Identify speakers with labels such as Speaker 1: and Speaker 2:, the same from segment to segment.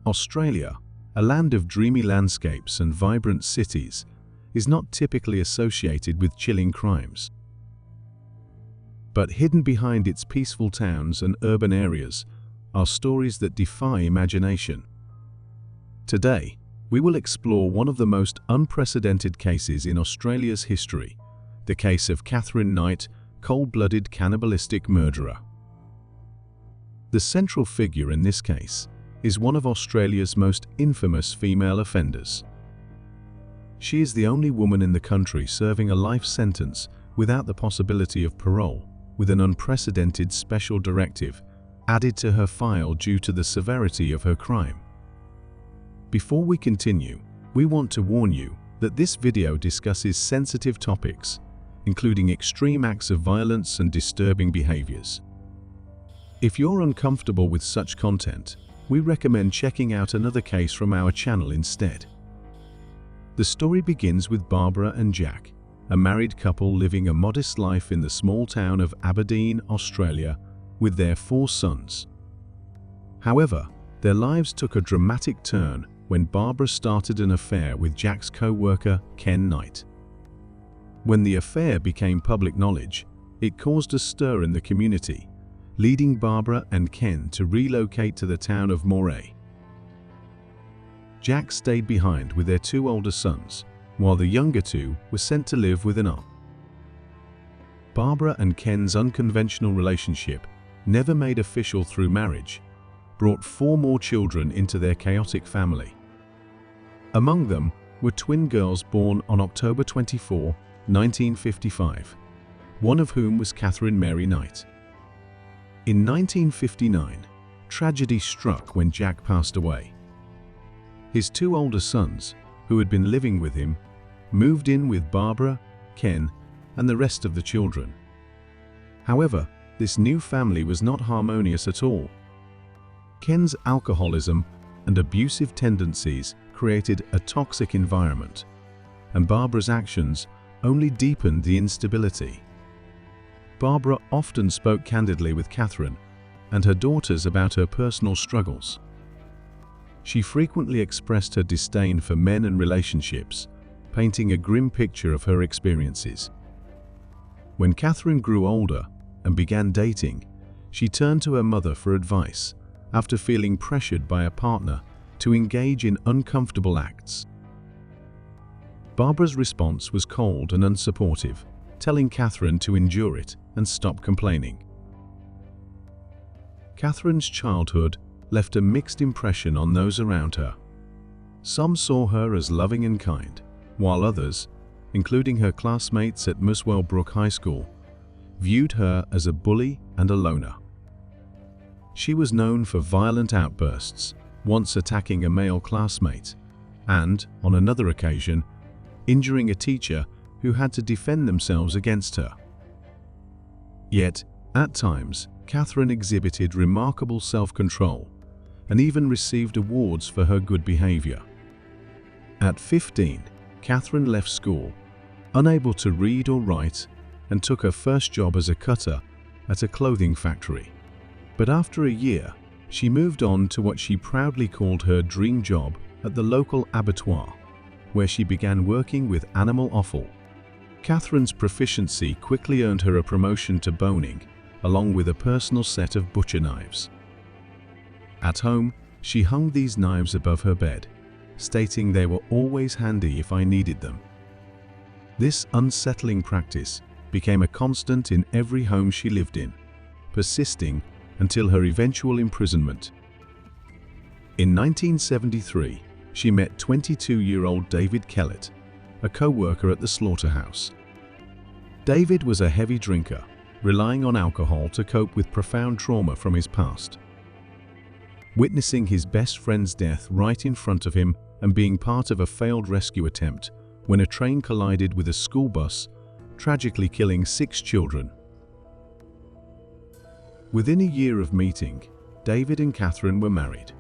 Speaker 1: Australia, a land of dreamy landscapes and vibrant cities, is not typically associated with chilling crimes. But hidden behind its peaceful towns and urban areas are stories that defy imagination. Today, we will explore one of the most unprecedented cases in Australia's history, the case of Katherine Knight, cold-blooded cannibalistic murderer. The central figure in this case is one of Australia's most infamous female offenders. She is the only woman in the country serving a life sentence without the possibility of parole, with an unprecedented special directive added to her file due to the severity of her crime. Before we continue, we want to warn you that this video discusses sensitive topics, including extreme acts of violence and disturbing behaviors. If you're uncomfortable with such content, we recommend checking out another case from our channel instead. The story begins with Barbara and Jack, a married couple living a modest life in the small town of Aberdeen, Australia, with their 4 sons. However, their lives took a dramatic turn when Barbara started an affair with Jack's co-worker, Ken Knight. When the affair became public knowledge, it caused a stir in the community, leading Barbara and Ken to relocate to the town of Moray. Jack stayed behind with their 2 older sons, while the younger 2 were sent to live with an aunt. Barbara and Ken's unconventional relationship, never made official through marriage, brought 4 more children into their chaotic family. Among them were twin girls born on October 24, 1955, one of whom was Katherine Mary Knight. In 1959, tragedy struck when Jack passed away. His 2 older sons, who had been living with him, moved in with Barbara, Ken, and the rest of the children. However, this new family was not harmonious at all. Ken's alcoholism and abusive tendencies created a toxic environment, and Barbara's actions only deepened the instability. Barbara often spoke candidly with Katherine and her daughters about her personal struggles. She frequently expressed her disdain for men and relationships, painting a grim picture of her experiences. When Katherine grew older and began dating, she turned to her mother for advice after feeling pressured by a partner to engage in uncomfortable acts. Barbara's response was cold and unsupportive, telling Katherine to endure it and stop complaining. Katherine's childhood left a mixed impression on those around her. Some saw her as loving and kind, while others, including her classmates at Muswell Brook High School, viewed her as a bully and a loner. She was known for violent outbursts, once attacking a male classmate, and, on another occasion, injuring a teacher who had to defend themselves against her. Yet, at times, Katherine exhibited remarkable self-control and even received awards for her good behavior. At 15, Katherine left school, unable to read or write, and took her first job as a cutter at a clothing factory. But after a year, she moved on to what she proudly called her dream job at the local abattoir, where she began working with animal offal. Katherine's proficiency quickly earned her a promotion to boning, along with a personal set of butcher knives. At home, she hung these knives above her bed, stating they were always handy if I needed them. This unsettling practice became a constant in every home she lived in, persisting until her eventual imprisonment. In 1973, she met 22-year-old David Kellett, a co-worker at the slaughterhouse. David was a heavy drinker, relying on alcohol to cope with profound trauma from his past. Witnessing his best friend's death right in front of him and being part of a failed rescue attempt when a train collided with a school bus, tragically killing 6 children. Within a year of meeting, David and Katherine were married.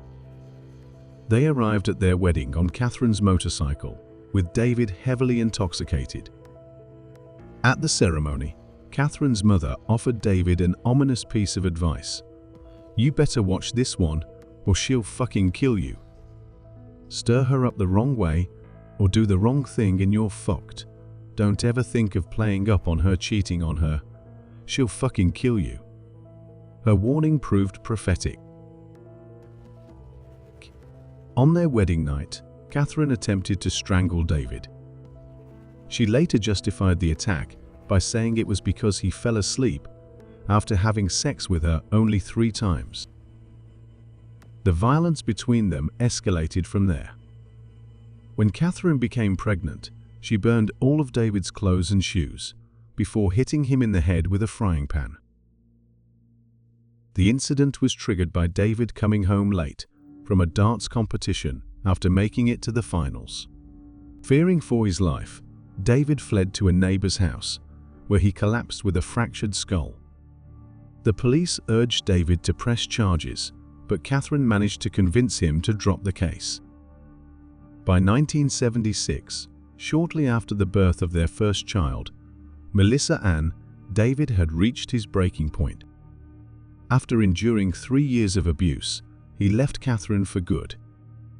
Speaker 1: They arrived at their wedding on Katherine's motorcycle, with David heavily intoxicated. At the ceremony, Katherine's mother offered David an ominous piece of advice. "You better watch this one, or she'll fucking kill you," Stir her up the wrong way or do the wrong thing and you're fucked. Don't ever think of playing up on her cheating on her. She'll fucking kill you. Her warning proved prophetic. On their wedding night, Katherine attempted to strangle David. She later justified the attack by saying it was because he fell asleep after having sex with her only 3 times. The violence between them escalated from there. When Katherine became pregnant, she burned all of David's clothes and shoes before hitting him in the head with a frying pan. The incident was triggered by David coming home late from a darts competition after making it to the finals. Fearing for his life, David fled to a neighbor's house, where he collapsed with a fractured skull. The police urged David to press charges, but Katherine managed to convince him to drop the case. By 1976, shortly after the birth of their first child, Melissa Ann, David had reached his breaking point. After enduring 3 years of abuse, he left Katherine for good.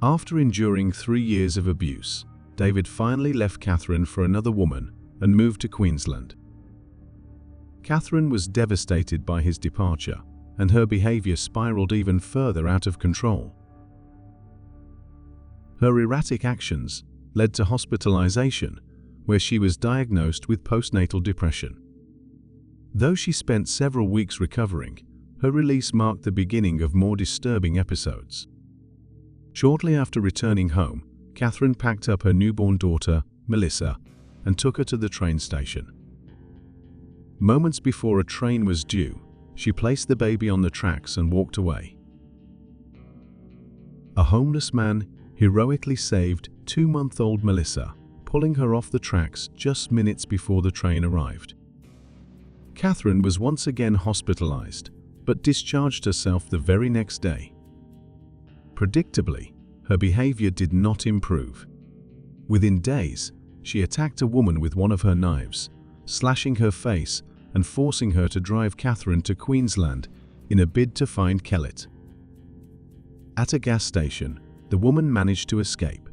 Speaker 1: After enduring 3 years of abuse, David finally left Katherine for another woman and moved to Queensland. Katherine was devastated by his departure, and her behavior spiraled even further out of control. Her erratic actions led to hospitalization, where she was diagnosed with postnatal depression. Though she spent several weeks recovering, her release marked the beginning of more disturbing episodes. Shortly after returning home, Katherine packed up her newborn daughter, Melissa, and took her to the train station. Moments before a train was due, she placed the baby on the tracks and walked away. A homeless man heroically saved 2-month-old Melissa, pulling her off the tracks just minutes before the train arrived. Katherine was once again hospitalized, but discharged herself the very next day. Predictably, her behavior did not improve. Within days, she attacked a woman with one of her knives, slashing her face and forcing her to drive Katherine to Queensland in a bid to find Kellett. At a gas station, the woman managed to escape.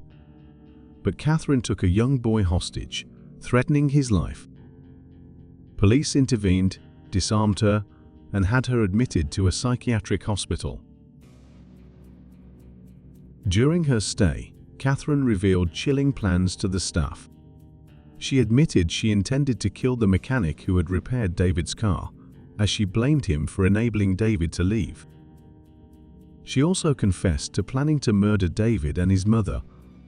Speaker 1: But Katherine took a young boy hostage, threatening his life. Police intervened, disarmed her, and had her admitted to a psychiatric hospital. During her stay, Katherine revealed chilling plans to the staff. She admitted she intended to kill the mechanic who had repaired David's car, as she blamed him for enabling David to leave. She also confessed to planning to murder David and his mother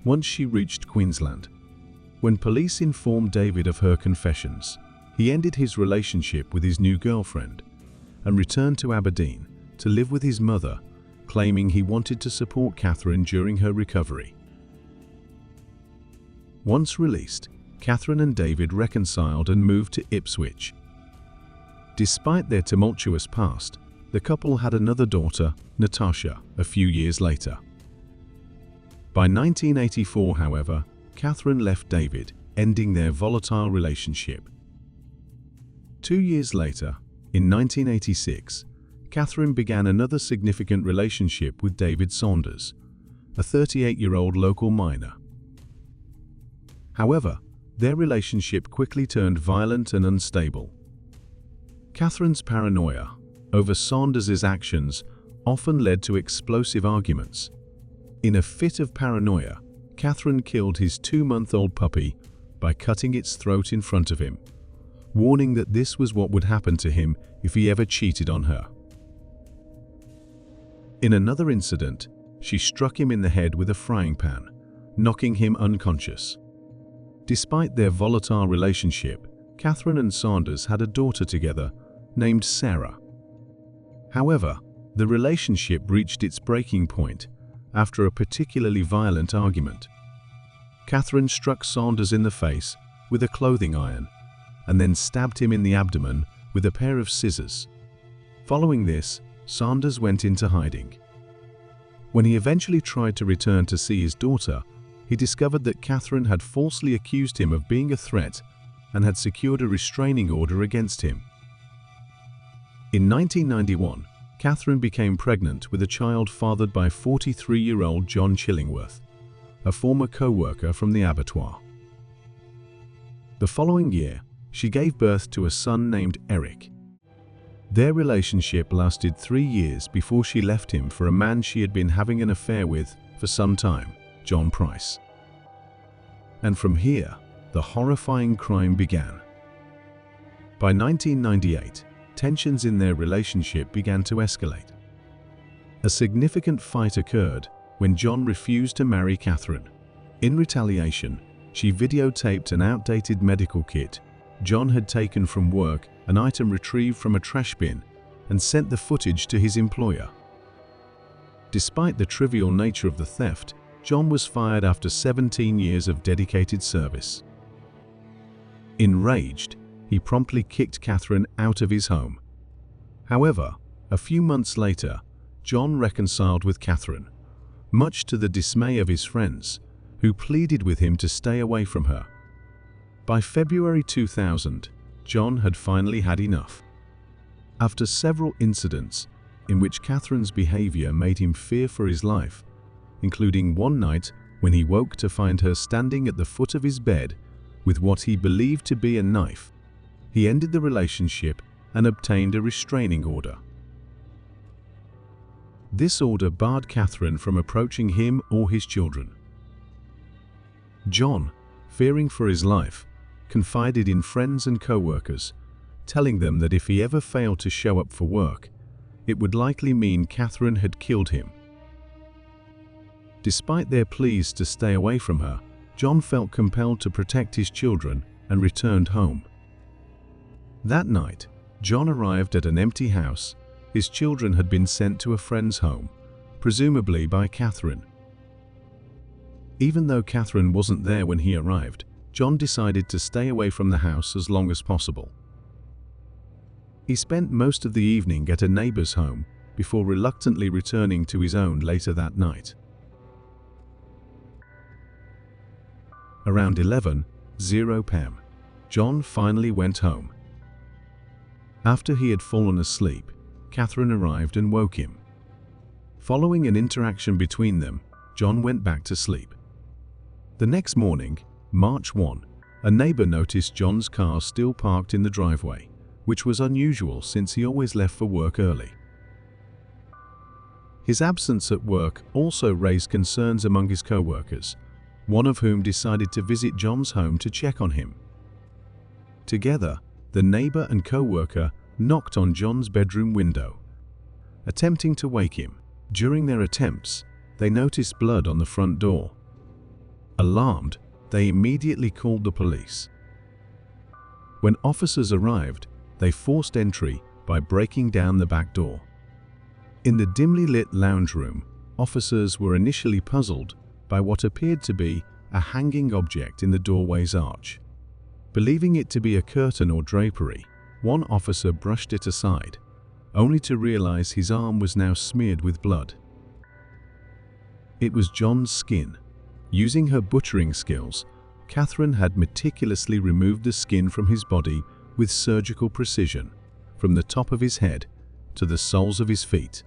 Speaker 1: once she reached Queensland. When police informed David of her confessions, he ended his relationship with his new girlfriend and returned to Aberdeen to live with his mother, claiming he wanted to support Katherine during her recovery. Once released, Katherine and David reconciled and moved to Ipswich. Despite their tumultuous past, the couple had another daughter, Natasha, a few years later. By 1984, however, Katherine left David, ending their volatile relationship. 2 years later, in 1986, Katherine began another significant relationship with David Saunders, a 38-year-old local miner. However, their relationship quickly turned violent and unstable. Katherine's paranoia over Saunders' actions often led to explosive arguments. In a fit of paranoia, Katherine killed his 2-month-old puppy by cutting its throat in front of him, warning that this was what would happen to him if he ever cheated on her. In another incident, she struck him in the head with a frying pan, knocking him unconscious. Despite their volatile relationship, Katherine and Saunders had a daughter together named Sarah. However, the relationship reached its breaking point after a particularly violent argument. Katherine struck Saunders in the face with a clothing iron and then stabbed him in the abdomen with a pair of scissors. Following this, Saunders went into hiding. When he eventually tried to return to see his daughter, he discovered that Katherine had falsely accused him of being a threat and had secured a restraining order against him. In 1991, Katherine became pregnant with a child fathered by 43-year-old John Chillingworth, a former co-worker from the abattoir. The following year, she gave birth to a son named Eric. Their relationship lasted 3 years before she left him for a man she had been having an affair with for some time, John Price. And from here, the horrifying crime began. By 1998, tensions in their relationship began to escalate. A significant fight occurred when John refused to marry Katherine. In retaliation, she videotaped an outdated medical kit John had taken from work, an item retrieved from a trash bin, and sent the footage to his employer. Despite the trivial nature of the theft, John was fired after 17 years of dedicated service. Enraged, he promptly kicked Katherine out of his home. However, a few months later, John reconciled with Katherine, much to the dismay of his friends, who pleaded with him to stay away from her. By February 2000, John had finally had enough. After several incidents in which Katherine's behavior made him fear for his life, including one night when he woke to find her standing at the foot of his bed with what he believed to be a knife, he ended the relationship and obtained a restraining order. This order barred Katherine from approaching him or his children. John, fearing for his life, confided in friends and co-workers, telling them that if he ever failed to show up for work, it would likely mean Katherine had killed him. Despite their pleas to stay away from her, John felt compelled to protect his children and returned home. That night, John arrived at an empty house. His children had been sent to a friend's home, presumably by Katherine. Even though Katherine wasn't there when he arrived, John decided to stay away from the house as long as possible. He spent most of the evening at a neighbor's home before reluctantly returning to his own later that night. Around 11:00 p.m., John finally went home. After he had fallen asleep, Katherine arrived and woke him. Following an interaction between them, John went back to sleep. The next morning, March 1, a neighbor noticed John's car still parked in the driveway, which was unusual since he always left for work early. His absence at work also raised concerns among his co-workers, one of whom decided to visit John's home to check on him. Together, the neighbor and co-worker knocked on John's bedroom window, attempting to wake him. During their attempts, they noticed blood on the front door. Alarmed, they immediately called the police. When officers arrived, they forced entry by breaking down the back door. In the dimly lit lounge room, officers were initially puzzled by what appeared to be a hanging object in the doorway's arch. Believing it to be a curtain or drapery, one officer brushed it aside, only to realize his arm was now smeared with blood. It was John's skin. Using her butchering skills, Katherine had meticulously removed the skin from his body with surgical precision, from the top of his head to the soles of his feet.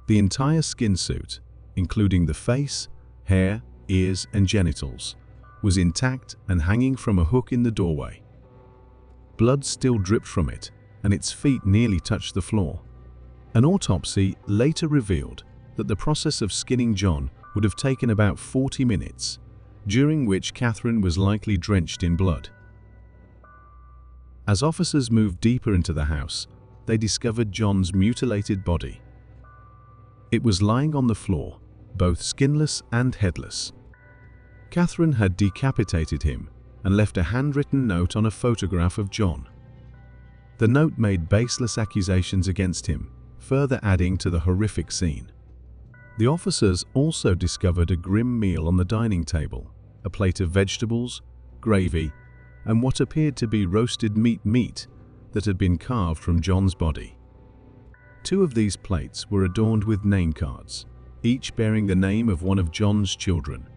Speaker 1: The entire skin suit, including the face, hair, ears, and genitals, was intact and hanging from a hook in the doorway. Blood still dripped from it, and its feet nearly touched the floor. An autopsy later revealed that the process of skinning John would have taken about 40 minutes, during which Katherine was likely drenched in blood. As officers moved deeper into the house, they discovered John's mutilated body. It was lying on the floor, both skinless and headless. Katherine had decapitated him and left a handwritten note on a photograph of John. The note made baseless accusations against him, further adding to the horrific scene. The officers also discovered a grim meal on the dining table, a plate of vegetables, gravy, and what appeared to be roasted meat that had been carved from John's body. 2 of these plates were adorned with name cards, each bearing the name of one of John's children.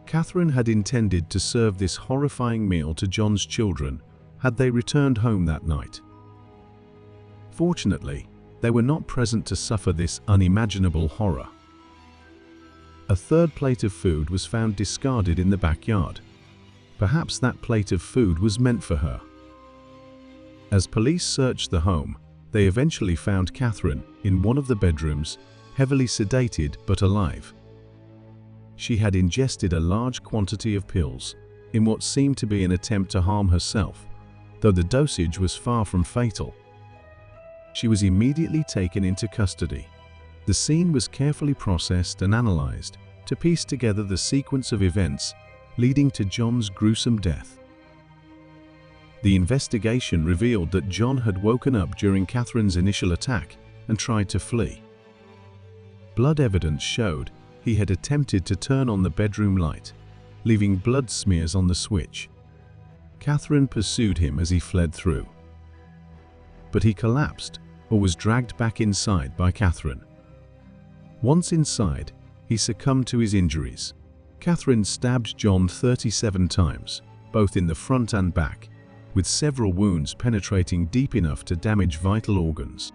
Speaker 1: Katherine had intended to serve this horrifying meal to John's children had they returned home that night. Fortunately, they were not present to suffer this unimaginable horror. A third plate of food was found discarded in the backyard. Perhaps that plate of food was meant for her. As police searched the home, they eventually found Katherine in one of the bedrooms, heavily sedated but alive. She had ingested a large quantity of pills in what seemed to be an attempt to harm herself, though the dosage was far from fatal. She was immediately taken into custody. The scene was carefully processed and analyzed to piece together the sequence of events leading to John's gruesome death. The investigation revealed that John had woken up during Katherine's initial attack and tried to flee. Blood evidence showed he had attempted to turn on the bedroom light, leaving blood smears on the switch. Katherine pursued him as he fled through. But he collapsed or was dragged back inside by Katherine. Once inside, he succumbed to his injuries. Katherine stabbed John 37 times, both in the front and back, with several wounds penetrating deep enough to damage vital organs.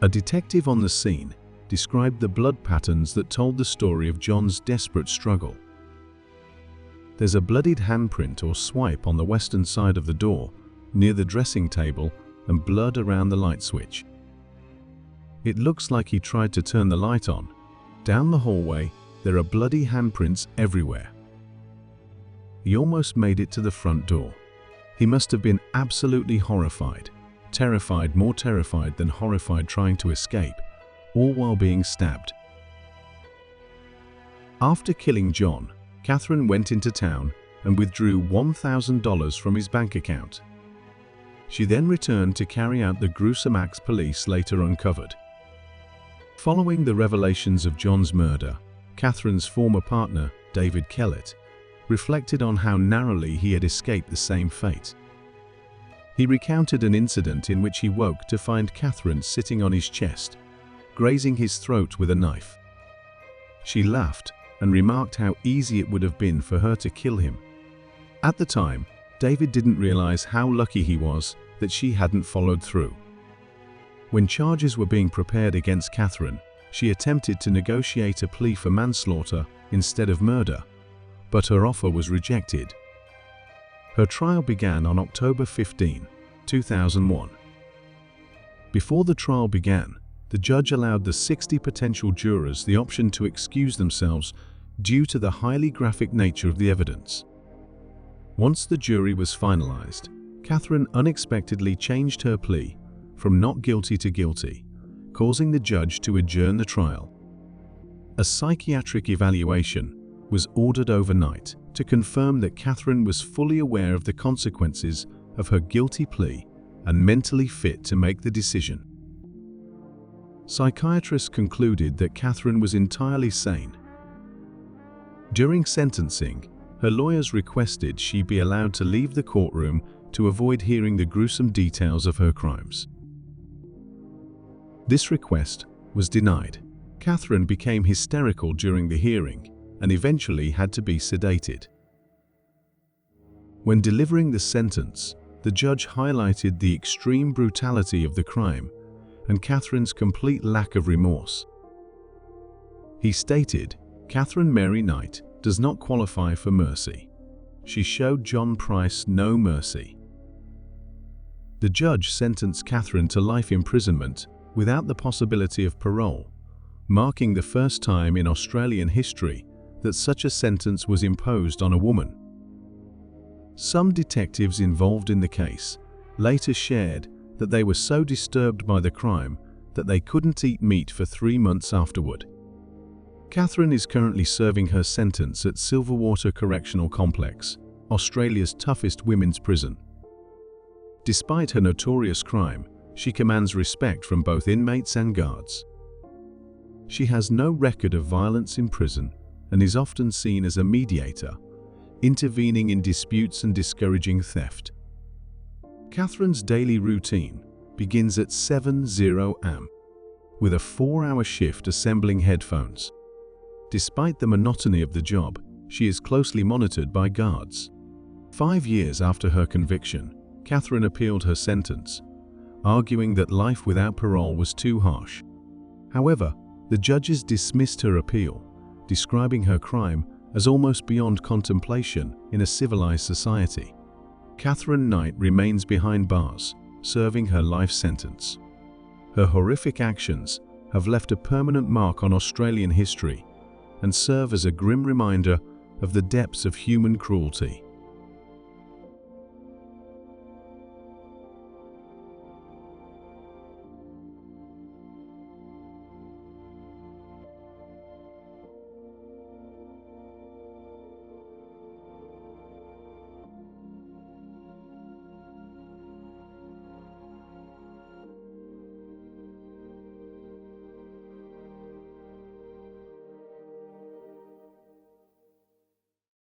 Speaker 1: A detective on the scene described the blood patterns that told the story of John's desperate struggle. There's a bloodied handprint or swipe on the western side of the door, near the dressing table, and blood around the light switch. It looks like he tried to turn the light on. Down the hallway, there are bloody handprints everywhere. He almost made it to the front door. He must have been absolutely horrified, terrified, more terrified than horrified, trying to escape, all while being stabbed. After killing John, Katherine went into town and withdrew $1,000 from his bank account. She then returned to carry out the gruesome acts police later uncovered. Following the revelations of John's murder, Katherine's former partner, David Kellett, reflected on how narrowly he had escaped the same fate. He recounted an incident in which he woke to find Katherine sitting on his chest, grazing his throat with a knife. She laughed and remarked how easy it would have been for her to kill him. At the time, David didn't realize how lucky he was that she hadn't followed through. When charges were being prepared against Katherine, she attempted to negotiate a plea for manslaughter instead of murder, but her offer was rejected. Her trial began on October 15, 2001. Before the trial began, the judge allowed the 60 potential jurors the option to excuse themselves due to the highly graphic nature of the evidence. Once the jury was finalized, Katherine unexpectedly changed her plea from not guilty to guilty, causing the judge to adjourn the trial. A psychiatric evaluation was ordered overnight to confirm that Katherine was fully aware of the consequences of her guilty plea and mentally fit to make the decision. Psychiatrists concluded that Katherine was entirely sane. During sentencing, her lawyers requested she be allowed to leave the courtroom to avoid hearing the gruesome details of her crimes. This request was denied. Katherine became hysterical during the hearing and eventually had to be sedated. When delivering the sentence, the judge highlighted the extreme brutality of the crime and Katherine's complete lack of remorse. He stated, "Katherine Mary Knight does not qualify for mercy. She showed John Price no mercy." The judge sentenced Katherine to life imprisonment without the possibility of parole, marking the first time in Australian history that such a sentence was imposed on a woman. Some detectives involved in the case later shared that they were so disturbed by the crime that they couldn't eat meat for 3 months afterward. Katherine is currently serving her sentence at Silverwater Correctional Complex, Australia's toughest women's prison. Despite her notorious crime, she commands respect from both inmates and guards. She has no record of violence in prison and is often seen as a mediator, intervening in disputes and discouraging theft. Katherine's daily routine begins at 7:00 am, with a 4-hour shift assembling headphones. Despite the monotony of the job, she is closely monitored by guards. 5 years after her conviction, Katherine appealed her sentence, arguing that life without parole was too harsh. However, The judges dismissed her appeal, describing her crime as almost beyond contemplation in a civilized society. Katherine Knight remains behind bars, serving her life sentence. Her horrific actions have left a permanent mark on Australian history and serve as a grim reminder of the depths of human cruelty.